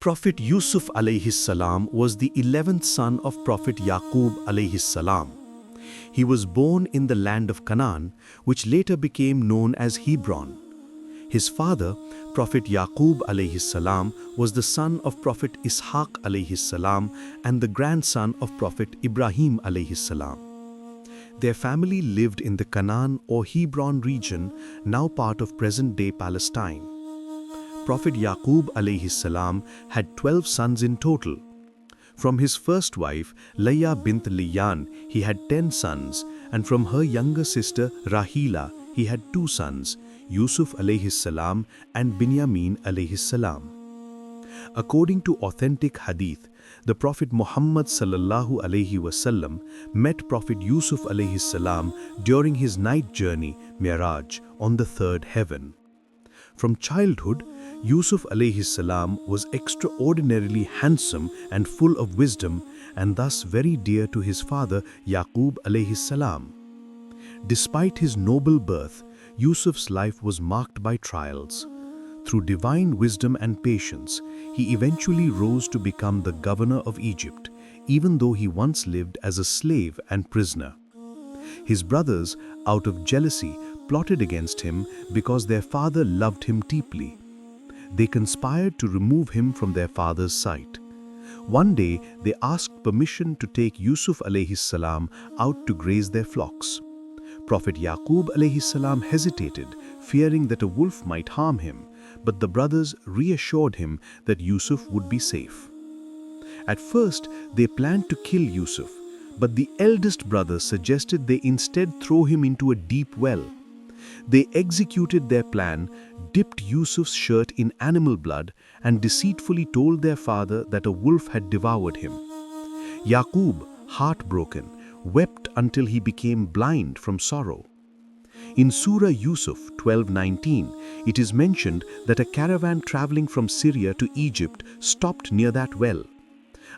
Prophet Yusuf alayhi salam was the 11th son of Prophet Yaqub alayhi salam. He was born in the land of Canaan, which later became known as Hebron. His father, Prophet Yaqub alayhi salam, was the son of Prophet Ishaq alayhi salam and the grandson of Prophet Ibrahim alayhi salam. Their family lived in the Canaan or Hebron region, now part of present-day Palestine. Prophet Yaqub alayhi salam had 12 sons in total. From his first wife, Layya bint Liyan, he had 10 sons, and from her younger sister, Rahila, he had 2 sons, Yusuf alayhi salam and Binyamin alayhi salam. According to authentic hadith, the Prophet Muhammad sallallahu alayhi wasallam met Prophet Yusuf alayhi salam during his night journey, Miraj, on the 3rd heaven. From childhood, Yusuf alayhi salam was extraordinarily handsome and full of wisdom, and thus very dear to his father Yaqub alayhi salam. Despite his noble birth, Yusuf's life was marked by trials. Through divine wisdom and patience, he eventually rose to become the governor of Egypt, even though he once lived as a slave and prisoner. His brothers, out of jealousy, plotted against him because their father loved him deeply. They conspired to remove him from their father's sight. One day, they asked permission to take Yusuf alayhi salam out to graze their flocks. Prophet Yaqub alayhi salam hesitated, fearing that a wolf might harm him, but the brothers reassured him that Yusuf would be safe. At first, they planned to kill Yusuf, but the eldest brother suggested they instead throw him into a deep well. They executed their plan, dipped Yusuf's shirt in animal blood, and deceitfully told their father that a wolf had devoured him. Yaqub, heartbroken, wept until he became blind from sorrow. In Surah Yusuf 12:19, it is mentioned that a caravan traveling from Syria to Egypt stopped near that well.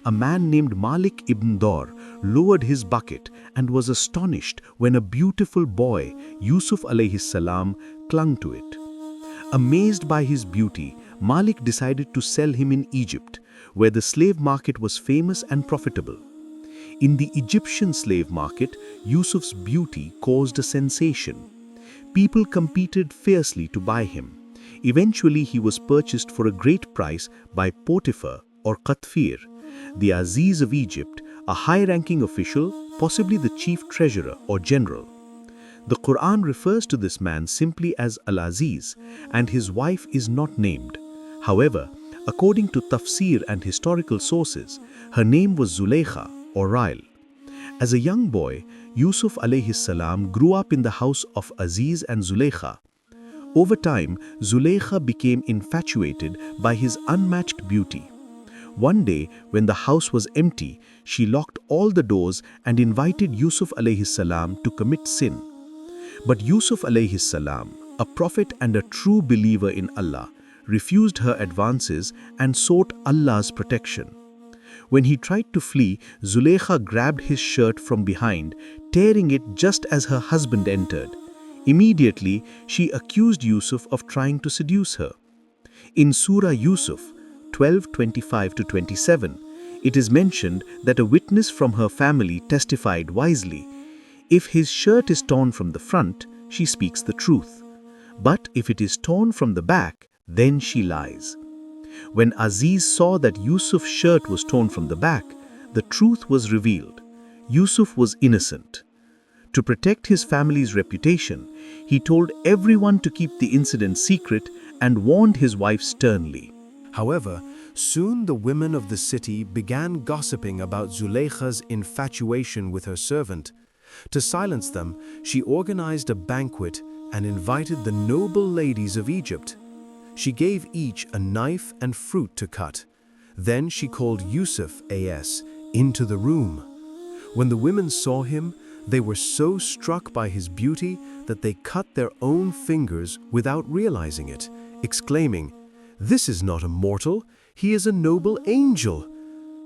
A man named Malik ibn Dor lowered his bucket and was astonished when a beautiful boy, Yusuf alayhi salam, clung to it. Amazed by his beauty, Malik decided to sell him in Egypt, where the slave market was famous and profitable. In the Egyptian slave market, Yusuf's beauty caused a sensation. People competed fiercely to buy him. Eventually, he was purchased for a great price by Potiphar or Qatfir, the Aziz of Egypt, a high-ranking official, possibly the chief treasurer or general. The Quran refers to this man simply as Al-Aziz, and his wife is not named. However, according to tafsir and historical sources, her name was Zulaykha or Rail. As a young boy, Yusuf alayhi salam grew up in the house of Aziz and Zulaykha. Over time, Zulaykha became infatuated by his unmatched beauty. One day, when the house was empty, she locked all the doors and invited Yusuf alayhi salam to commit sin. But Yusuf alayhi salam, a prophet and a true believer in Allah, refused her advances and sought Allah's protection. When he tried to flee, Zulaykha grabbed his shirt from behind, tearing it just as her husband entered. Immediately, she accused Yusuf of trying to seduce her. In Surah Yusuf 12:25-27, it is mentioned that a witness from her family testified wisely, "If his shirt is torn from the front, she speaks the truth. But if it is torn from the back, then she lies." When Aziz saw that Yusuf's shirt was torn from the back, the truth was revealed. Yusuf was innocent. To protect his family's reputation, he told everyone to keep the incident secret and warned his wife sternly. However, soon the women of the city began gossiping about Zulaykha's infatuation with her servant. To silence them, she organized a banquet and invited the noble ladies of Egypt. She gave each a knife and fruit to cut. Then she called Yusuf A.S. into the room. When the women saw him, they were so struck by his beauty that they cut their own fingers without realizing it, exclaiming, "This is not a mortal, he is a noble angel."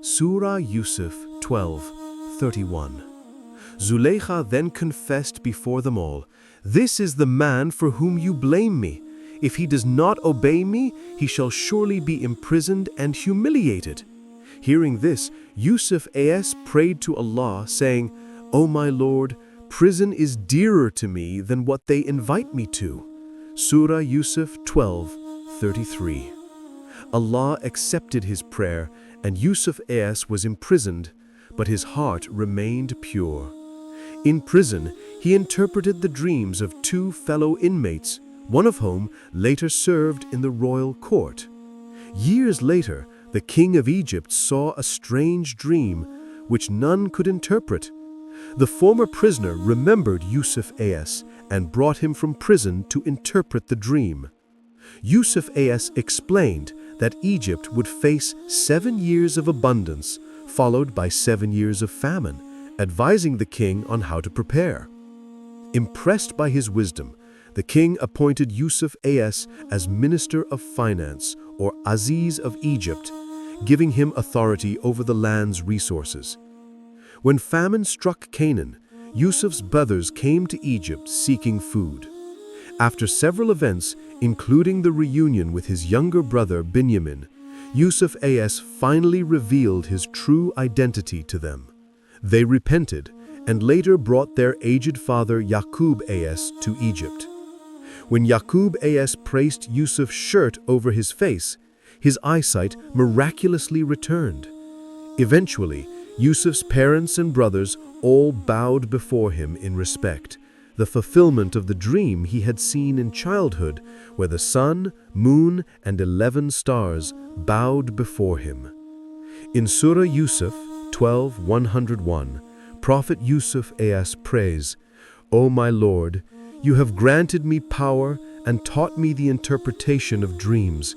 Surah Yusuf 12:31. Zulaykha then confessed before them all, "This is the man for whom you blame me. If he does not obey me, he shall surely be imprisoned and humiliated." Hearing this, Yusuf A.S. prayed to Allah, saying, "O my Lord, prison is dearer to me than what they invite me to." Surah Yusuf 12:33. Allah accepted his prayer, and Yusuf A.S. was imprisoned, but his heart remained pure. In prison, he interpreted the dreams of two fellow inmates, one of whom later served in the royal court. Years later, the king of Egypt saw a strange dream which none could interpret. The former prisoner remembered Yusuf A.S. and brought him from prison to interpret the dream. Yusuf A.S. explained that Egypt would face 7 years of abundance, followed by 7 years of famine, advising the king on how to prepare. Impressed by his wisdom, the king appointed Yusuf A.S. as Minister of Finance, or Aziz of Egypt, giving him authority over the land's resources. When famine struck Canaan, Yusuf's brothers came to Egypt seeking food. After several events, including the reunion with his younger brother Binyamin, Yusuf A.S. finally revealed his true identity to them. They repented and later brought their aged father Yaqub A.S. to Egypt. When Yaqub A.S. placed Yusuf's shirt over his face, his eyesight miraculously returned. Eventually, Yusuf's parents and brothers all bowed before him in respect, the fulfillment of the dream he had seen in childhood, where the sun, moon, and 11 stars bowed before him. In Surah Yusuf 12:101, Prophet Yusuf A.S. prays, "O my Lord, you have granted me power and taught me the interpretation of dreams.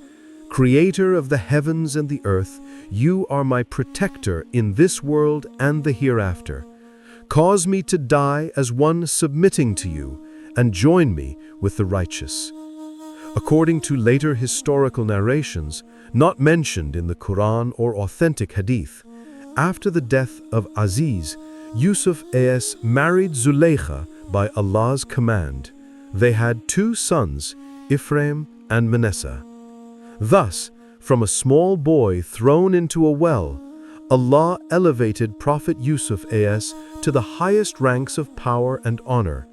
Creator of the heavens and the earth, you are my protector in this world and the hereafter. Cause me to die as one submitting to you, and join me with the righteous." According to later historical narrations, not mentioned in the Quran or authentic hadith, after the death of Aziz, Yusuf A.S. married Zuleykha by Allah's command. They had 2 sons, Ephraim and Manasseh. Thus, from a small boy thrown into a well, Allah elevated Prophet Yusuf A.S. to the highest ranks of power and honor,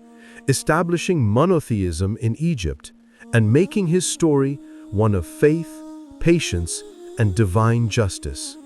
establishing monotheism in Egypt and making his story one of faith, patience, and divine justice.